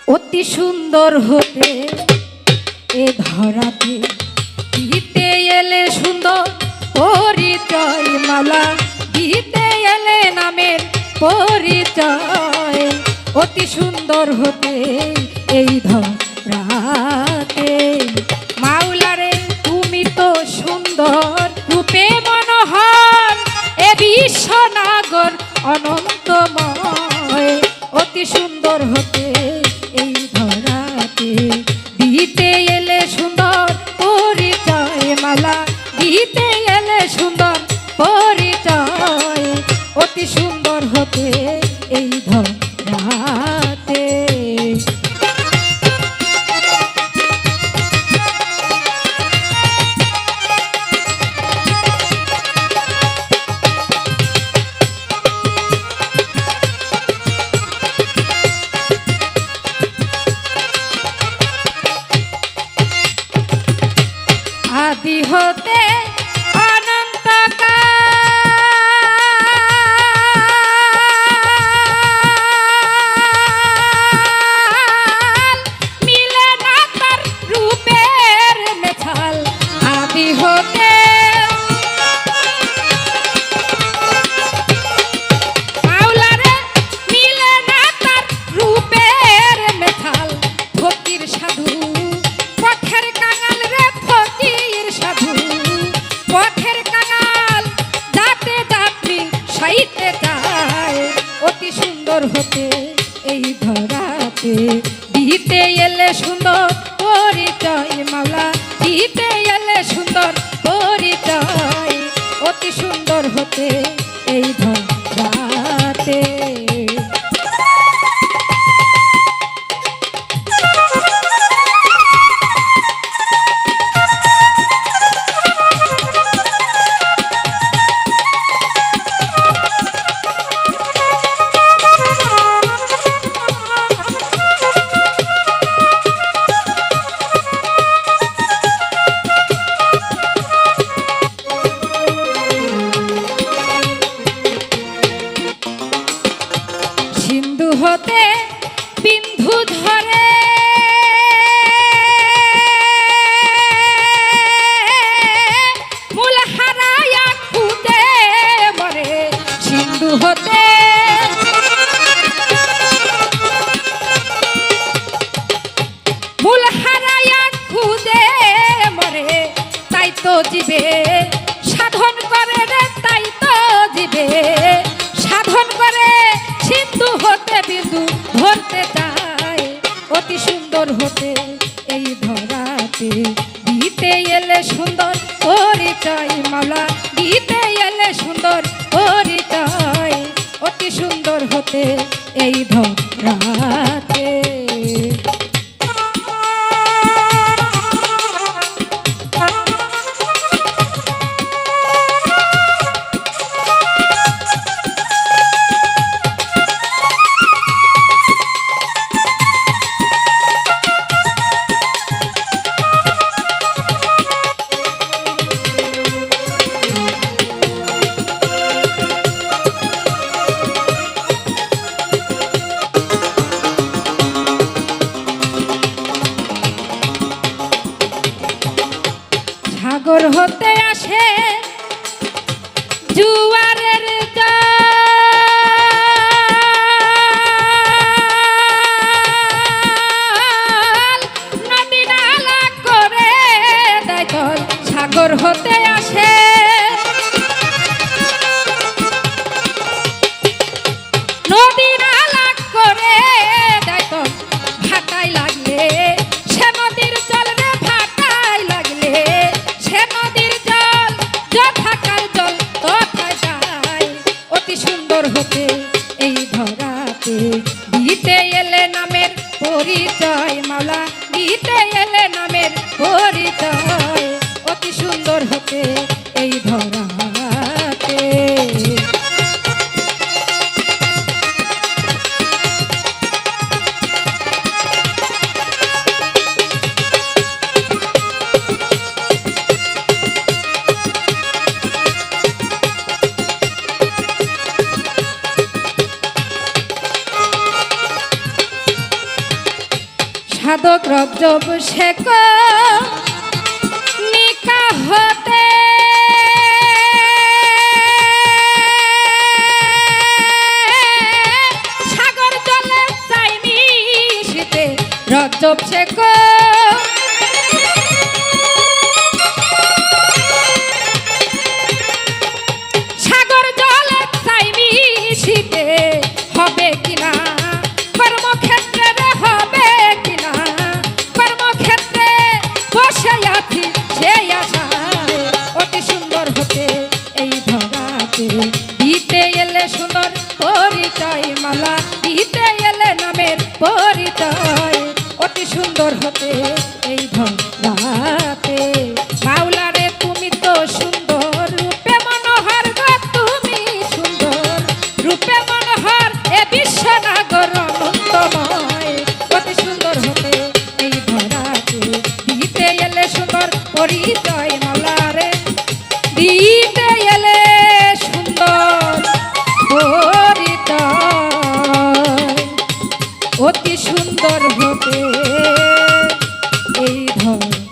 অতি সুন্দর হতে এ ধরাতে দিতে এলে সুন্দর পরিচয় মালা দিতে এলে নামের পরিচয় অতি সুন্দর হতে এই ধরাতে মাওলারে তুমি তো সুন্দর রূপে মনোহর এ বিশ্বনাগর অনন্তময় অতি সুন্দর হতে এই ধরাতে দিতে এলে সুন্দর পরিচয় মালা দিতে এলে সুন্দর পরিচয় অতি সুন্দর হতে এই ধরাতে আদি হতে অনন্তকাল মিলে না তার রূপের মেছাল আদি হতে মাওলারে মিলে না তার রূপের মেছাল ফকির সাধু পথের কাঙাল রে ফকির সাধু পথের কাঙাল যাতে যাত্রী সাইতে যায় অতি সুন্দর হতে এই ধরাতে দিতে এলে সুন্দর পরিচয় মালা দিতে এলে সুন্দর পরিচয় অতি সুন্দর হতে এই ধরাতে সিন্ধু হতে বিন্ধু ধরে মূল হারায়া খুদে মরে সিন্ধু হতে মূল হারায়া খুদে মরে তাই তো জীবে সাধন করে রে তাই তো জীবে সাধন করে সিন্ধু হতে বিন্দু ধরতে চায় অতি সুন্দর হতে এই ধরাতে দিতে এলে সুন্দর পরিচয় মালা দিতে এলে সুন্দর পরিচয় অতি সুন্দর হতে এই ধরাতে সাগর হতে আসে জুয়ারের জল নদী নালা করে দেয় জল সাগর হতে আসে নদী নালা করে দেয় জল ভাটায় লাগলে সে নদীর জল রে ভাটায় লাগলে সে নদীর জল যথাকাল জল তথায় যায় অতি সুন্দর হতে এই ধরাতে দিতে এলে নামের পরিচয় মাওলা দিতে এলে নামের পরিচয় অতি সুন্দর হতে এই ধরাতে সাধক রজব শেখ নিকা হতে সাগর জলে চাই মিশিতে রজব শেখ সাগর জলে চাই মিশিতে হবে কিনা কর্মক্ষেত্রে হবে কিনা কর্মক্ষেত্রে বসে আছি সেই আশায় অতি সুন্দর হতে এই ধরাতে দিতে এলে সুন্দর পরিচয় মালা দিতে এলে নামের পরিচয় অতি সুন্দর হতে এই ধরাতে মাওলারে তুমি তো সুন্দর রূপে মনোহর গো তুমি সুন্দর রূপে মনোহর এ বিশ্বনাগর অনন্তময় অতি সুন্দর হতে এই ধরাতে দিতে এলে সুন্দর পরিচয় মালারে দিতে এলে সুন্দর পরিচয় অতি সুন্দর হতে এই ধর